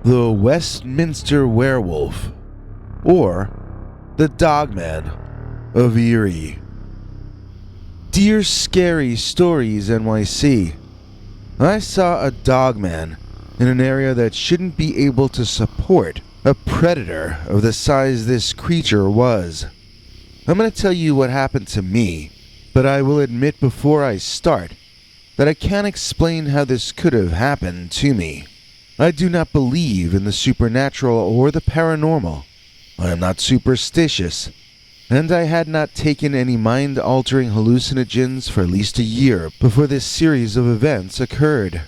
The Westminster Werewolf, or the Dogman of Erie. Dear Scary Stories NYC, I saw a dogman in an area that shouldn't be able to support a predator of the size this creature was. I'm going to tell you what happened to me, but I will admit before I start that I can't explain how this could have happened to me. I do not believe in the supernatural or the paranormal. I am not superstitious, and I had not taken any mind-altering hallucinogens for at least a year before this series of events occurred.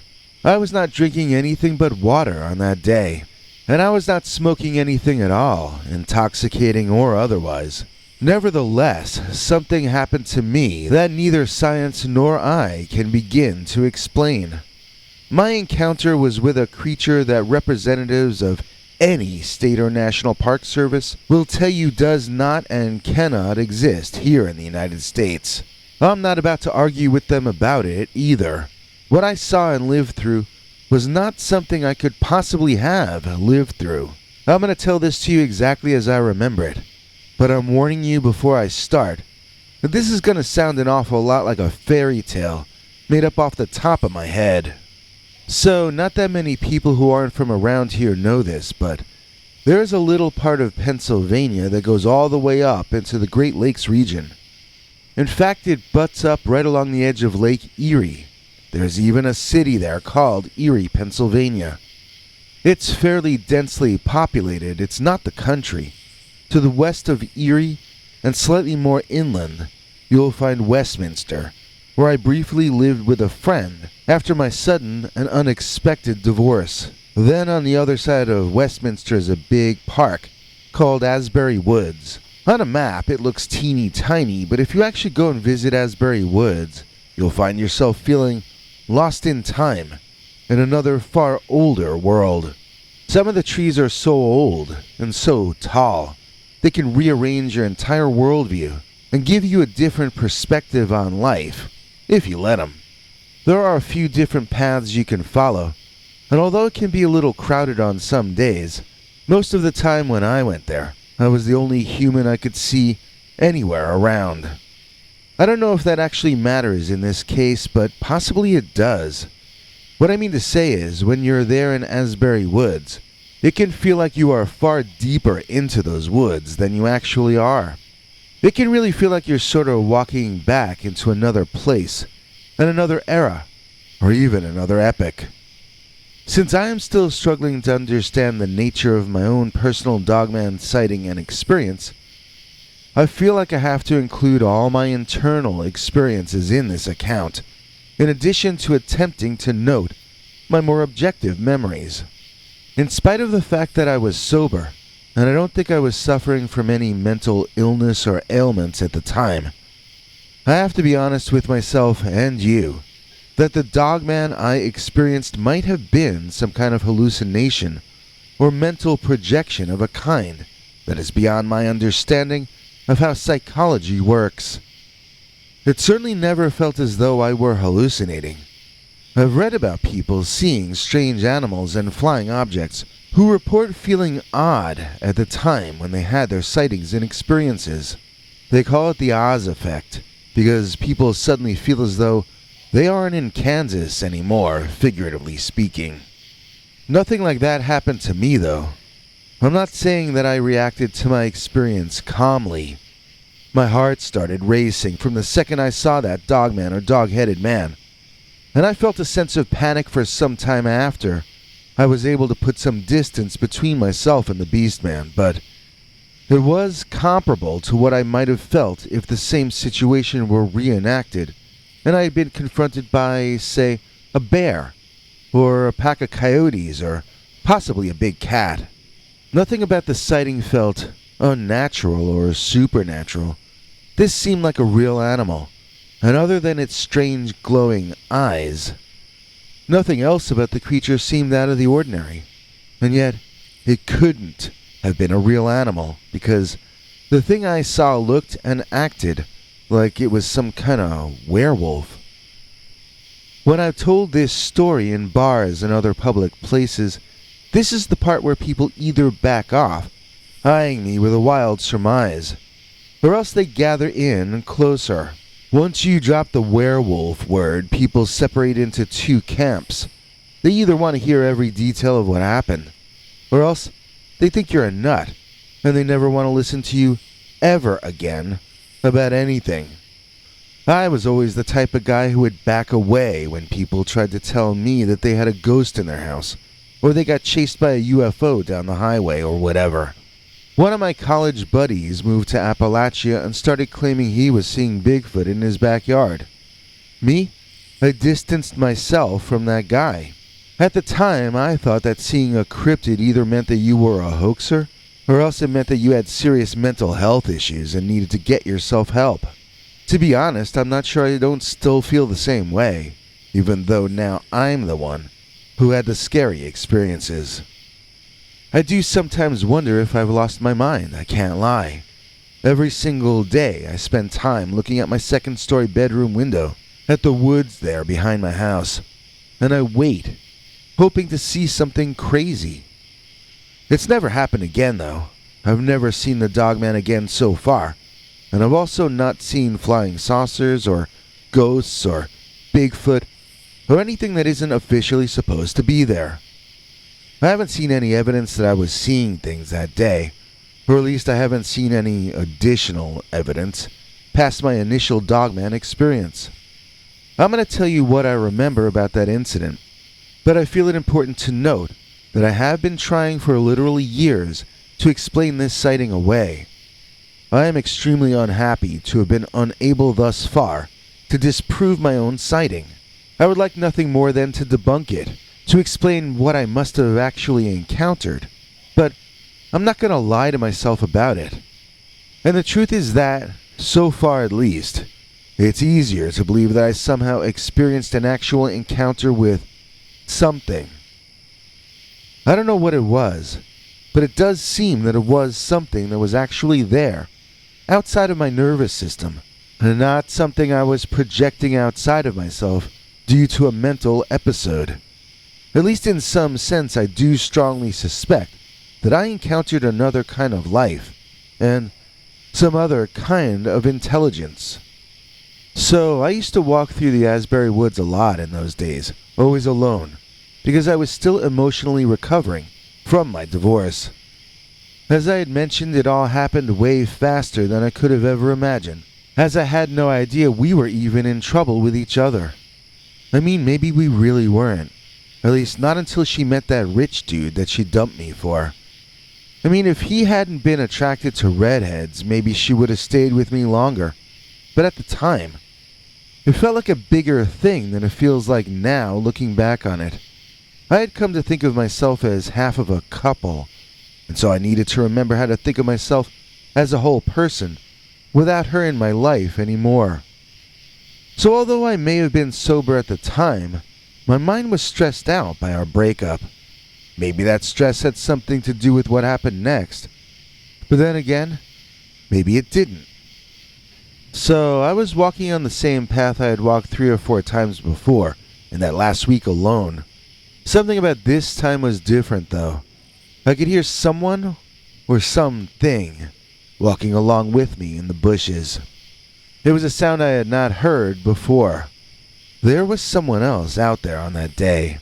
I was not drinking anything but water on that day, and I was not smoking anything at all, intoxicating or otherwise. Nevertheless, something happened to me that neither science nor I can begin to explain. My encounter was with a creature that representatives of any state or national park service will tell you does not and cannot exist here in the United States. I'm not about to argue with them about it either. What I saw and lived through was not something I could possibly have lived through. I'm going to tell this to you exactly as I remember it, but I'm warning you before I start that this is going to sound an awful lot like a fairy tale made up off the top of my head. So, not that many people who aren't from around here know this, but there is a little part of Pennsylvania that goes all the way up into the Great Lakes region. In fact, it butts up right along the edge of Lake Erie. There's even a city there called Erie, Pennsylvania. It's fairly densely populated. It's not the country. To the west of Erie, and slightly more inland, you'll find Westminster, where I briefly lived with a friend after my sudden and unexpected divorce. Then on the other side of Westminster is a big park called Asbury Woods. On a map it looks teeny tiny, but if you actually go and visit Asbury Woods, you'll find yourself feeling lost in time in another far older world. Some of the trees are so old and so tall, they can rearrange your entire worldview and give you a different perspective on life, if you let them. There are a few different paths you can follow, and although it can be a little crowded on some days, most of the time when I went there, I was the only human I could see anywhere around. I don't know if that actually matters in this case, but possibly it does. What I mean to say is, when you're there in Asbury Woods, it can feel like you are far deeper into those woods than you actually are. It can really feel like you're sort of walking back into another place, and another era, or even another epoch. Since I am still struggling to understand the nature of my own personal dogman sighting and experience, I feel like I have to include all my internal experiences in this account, in addition to attempting to note my more objective memories. In spite of the fact that I was sober, and I don't think I was suffering from any mental illness or ailments at the time, I have to be honest with myself and you, that the dogman I experienced might have been some kind of hallucination or mental projection of a kind that is beyond my understanding of how psychology works. It certainly never felt as though I were hallucinating. I've read about people seeing strange animals and flying objects who report feeling odd at the time when they had their sightings and experiences. They call it the Oz effect, because people suddenly feel as though they aren't in Kansas anymore, figuratively speaking. Nothing like that happened to me, though. I'm not saying that I reacted to my experience calmly. My heart started racing from the second I saw that dogman or dog-headed man, and I felt a sense of panic for some time after. I was able to put some distance between myself and the Beastman, but it was comparable to what I might have felt if the same situation were reenacted, and I had been confronted by, say, a bear, or a pack of coyotes, or possibly a big cat. Nothing about the sighting felt unnatural or supernatural. This seemed like a real animal, and other than its strange glowing eyes, nothing else about the creature seemed out of the ordinary. And yet, it couldn't have been a real animal, because the thing I saw looked and acted like it was some kind of werewolf. When I've told this story in bars and other public places, This is the part where people either back off, eyeing me with a wild surmise, or else they gather in closer. Once you drop the werewolf word, people separate into two camps. They either want to hear every detail of what happened, or else they think you're a nut, and they never want to listen to you ever again about anything. I was always the type of guy who would back away when people tried to tell me that they had a ghost in their house, or they got chased by a UFO down the highway or whatever. One of my college buddies moved to Appalachia and started claiming he was seeing Bigfoot in his backyard. Me? I distanced myself from that guy. At the time, I thought that seeing a cryptid either meant that you were a hoaxer, or else it meant that you had serious mental health issues and needed to get yourself help. To be honest, I'm not sure I don't still feel the same way, even though now I'm the one who had the scary experiences. I do sometimes wonder if I've lost my mind, I can't lie. Every single day I spend time looking at my second-story bedroom window, at the woods there behind my house, and I wait, hoping to see something crazy. It's never happened again, though. I've never seen the Dogman again so far, and I've also not seen flying saucers or ghosts or Bigfoot or anything that isn't officially supposed to be there. I haven't seen any evidence that I was seeing things that day, or at least I haven't seen any additional evidence past my initial Dogman experience. I'm going to tell you what I remember about that incident, but I feel it important to note that I have been trying for literally years to explain this sighting away. I am extremely unhappy to have been unable thus far to disprove my own sighting. I would like nothing more than to debunk it, to explain what I must have actually encountered, but I'm not going to lie to myself about it. And the truth is that, so far at least, it's easier to believe that I somehow experienced an actual encounter with something. I don't know what it was, but it does seem that it was something that was actually there, outside of my nervous system, and not something I was projecting outside of myself due to a mental episode. At least in some sense, I do strongly suspect that I encountered another kind of life, and some other kind of intelligence. So, I used to walk through the Asbury Woods a lot in those days, always alone, because I was still emotionally recovering from my divorce. As I had mentioned, it all happened way faster than I could have ever imagined, as I had no idea we were even in trouble with each other. I mean, maybe we really weren't. At least not until she met that rich dude that she dumped me for. I mean, if he hadn't been attracted to redheads, maybe she would have stayed with me longer. But at the time, it felt like a bigger thing than it feels like now looking back on it. I had come to think of myself as half of a couple, and so I needed to remember how to think of myself as a whole person without her in my life anymore. So although I may have been sober at the time, my mind was stressed out by our breakup. Maybe that stress had something to do with what happened next. But then again, maybe it didn't. So I was walking on the same path I had walked 3 or 4 times before, in that last week alone. Something about this time was different, though. I could hear someone, or something, walking along with me in the bushes. It was a sound I had not heard before. There was someone else out there on that day.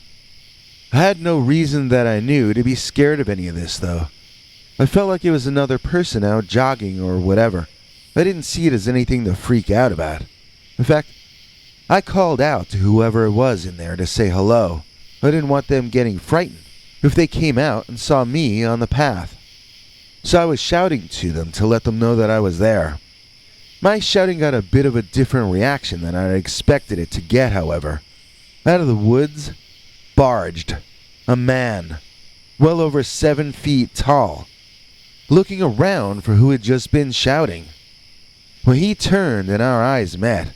I had no reason that I knew to be scared of any of this, though. I felt like it was another person out jogging or whatever. I didn't see it as anything to freak out about. In fact, I called out to whoever it was in there to say hello. I didn't want them getting frightened if they came out and saw me on the path. So I was shouting to them to let them know that I was there. My shouting got a bit of a different reaction than I had expected it to get, however. Out of the woods barged a man, well over 7 feet tall, looking around for who had just been shouting. When he turned and our eyes met,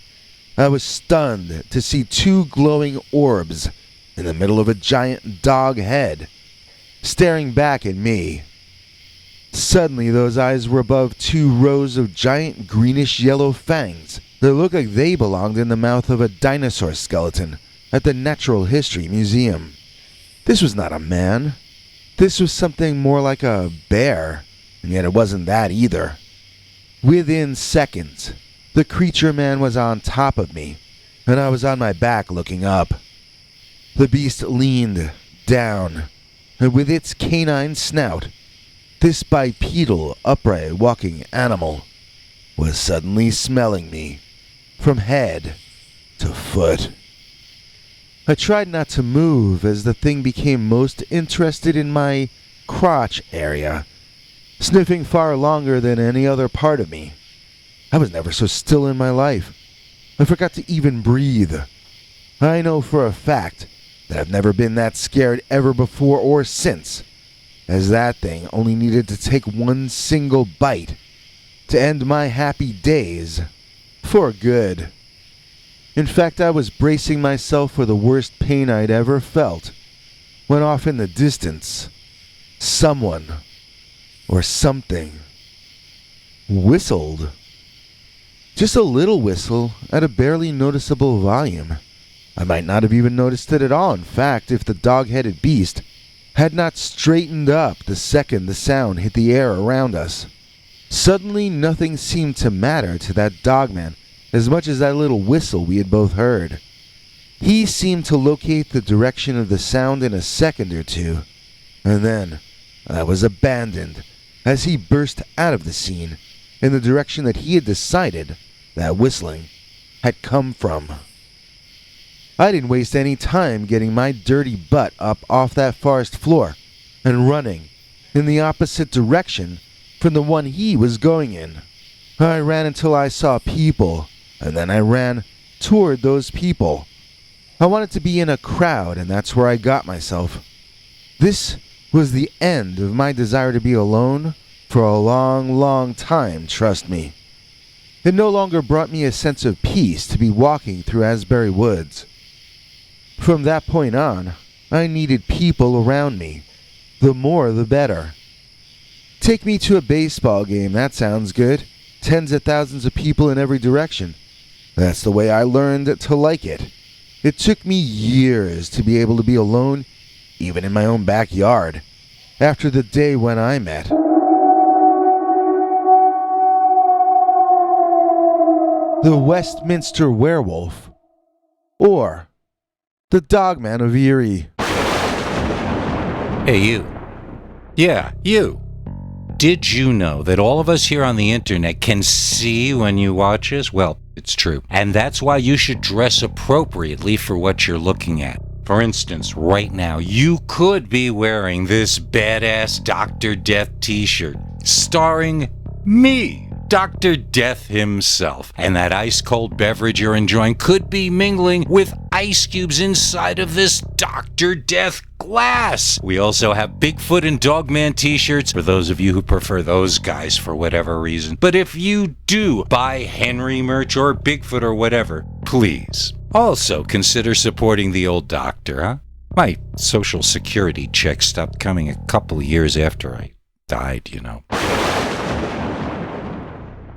I was stunned to see 2 glowing orbs in the middle of a giant dog head, staring back at me. Suddenly, those eyes were above 2 rows of giant greenish-yellow fangs that looked like they belonged in the mouth of a dinosaur skeleton at the Natural History Museum. This was not a man. This was something more like a bear, and yet it wasn't that either. Within seconds, the creature man was on top of me, and I was on my back looking up. The beast leaned down, and with its canine snout, this bipedal, upright walking animal was suddenly smelling me from head to foot. I tried not to move as the thing became most interested in my crotch area, sniffing far longer than any other part of me. I was never so still in my life. I forgot to even breathe. I know for a fact that I've never been that scared ever before or since, as that thing only needed to take one single bite to end my happy days for good. In fact, I was bracing myself for the worst pain I'd ever felt, when off in the distance, someone or something whistled. Just a little whistle at a barely noticeable volume. I might not have even noticed it at all. In fact, if the dog-headed beast had not straightened up the second the sound hit the air around us. Suddenly, nothing seemed to matter to that dogman as much as that little whistle we had both heard. He seemed to locate the direction of the sound in a second or two, and then I was abandoned as he burst out of the scene in the direction that he had decided that whistling had come from. I didn't waste any time getting my dirty butt up off that forest floor and running in the opposite direction from the one he was going in. I ran until I saw people, and then I ran toward those people. I wanted to be in a crowd, and that's where I got myself. This was the end of my desire to be alone for a long, long time, trust me. It no longer brought me a sense of peace to be walking through Asbury Woods. From that point on, I needed people around me. The more, the better. Take me to a baseball game, that sounds good. Tens of thousands of people in every direction. That's the way I learned to like it. It took me years to be able to be alone, even in my own backyard, after the day when I met. The Westminster Werewolf, or the Dogman of Erie. Hey, you. Yeah, you. Did you know that all of us here on the internet can see when you watch us? Well, it's true. And that's why you should dress appropriately for what you're looking at. For instance, right now, you could be wearing this badass Dr. Death t-shirt, starring me, Dr. Death himself. And that ice-cold beverage you're enjoying could be mingling with ice cubes inside of this Dr. Death glass. We also have Bigfoot and Dogman t-shirts for those of you who prefer those guys for whatever reason. But if you do buy Henry merch or Bigfoot or whatever, please also consider supporting the old doctor, huh? My social security check stopped coming a couple of years after I died, you know.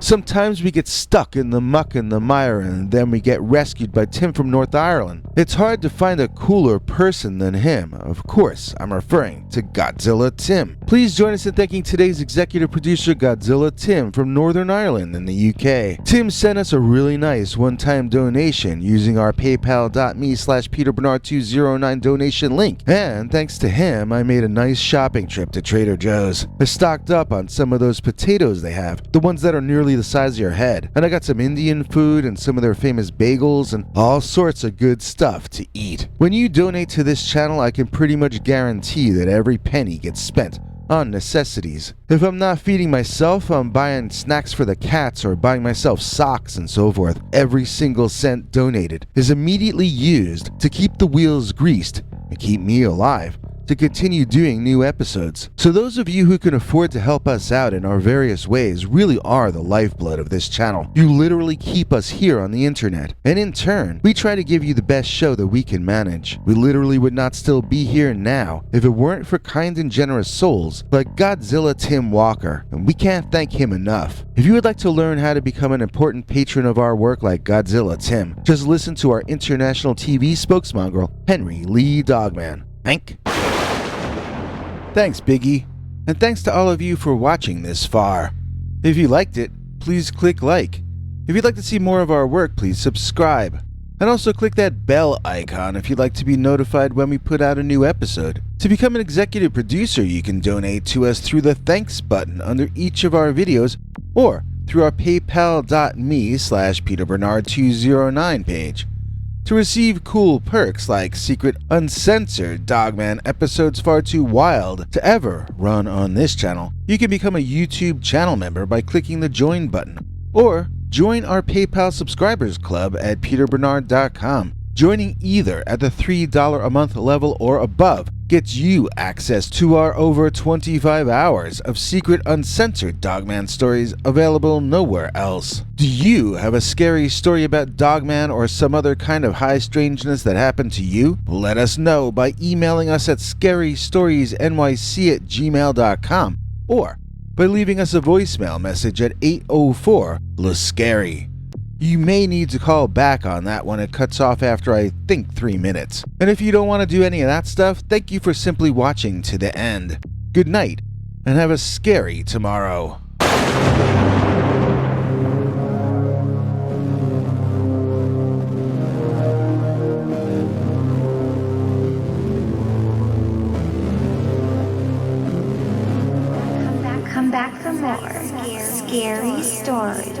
Sometimes we get stuck in the muck and the mire, and then we get rescued by Tim from North Ireland. It's hard to find a cooler person than him. Of course, I'm referring to Godzilla Tim. Please join us in thanking today's executive producer, Godzilla Tim from Northern Ireland in the UK. Tim sent us a really nice one-time donation using our paypal.me/PeterBernard209 donation link. And thanks to him, I made a nice shopping trip to Trader Joe's. I stocked up on some of those potatoes they have, the ones that are nearly the size of your head, and I got some Indian food and some of their famous bagels and all sorts of good stuff to eat. When you donate to this channel, I can pretty much guarantee that every penny gets spent on necessities. If I'm not feeding myself, I'm buying snacks for the cats or buying myself socks and so forth. Every single cent donated is immediately used to keep the wheels greased and keep me alive to continue doing new episodes. So those of you who can afford to help us out in our various ways really are the lifeblood of this channel. You literally keep us here on the internet, and in turn, we try to give you the best show that we can manage. We literally would not still be here now if it weren't for kind and generous souls like Godzilla Tim Walker, and we can't thank him enough. If you would like to learn how to become an important patron of our work like Godzilla Tim, just listen to our international TV spokesmongrel, Henry Lee Dogman. Hank? Thanks, Biggie. And thanks to all of you for watching this far. If you liked it, please click like. If you'd like to see more of our work, please subscribe. And also click that bell icon if you'd like to be notified when we put out a new episode. To become an executive producer, you can donate to us through the thanks button under each of our videos or through our paypal.me/PeterBernard209 page. To receive cool perks like secret uncensored Dogman episodes far too wild to ever run on this channel, you can become a YouTube channel member by clicking the join button, or join our PayPal subscribers club at peterbernard.com. Joining either at the $3 a month level or above gets you access to our over 25 hours of secret uncensored Dogman stories available nowhere else. Do you have a scary story about Dogman or some other kind of high strangeness that happened to you? Let us know by emailing us at scarystoriesnyc@gmail.com or by leaving us a voicemail message at 804-LA-SCARY. You may need to call back on that one. It cuts off after, I think, 3 minutes. And if you don't want to do any of that stuff, thank you for simply watching to the end. Good night, and have a scary tomorrow. Come back for more scary stories.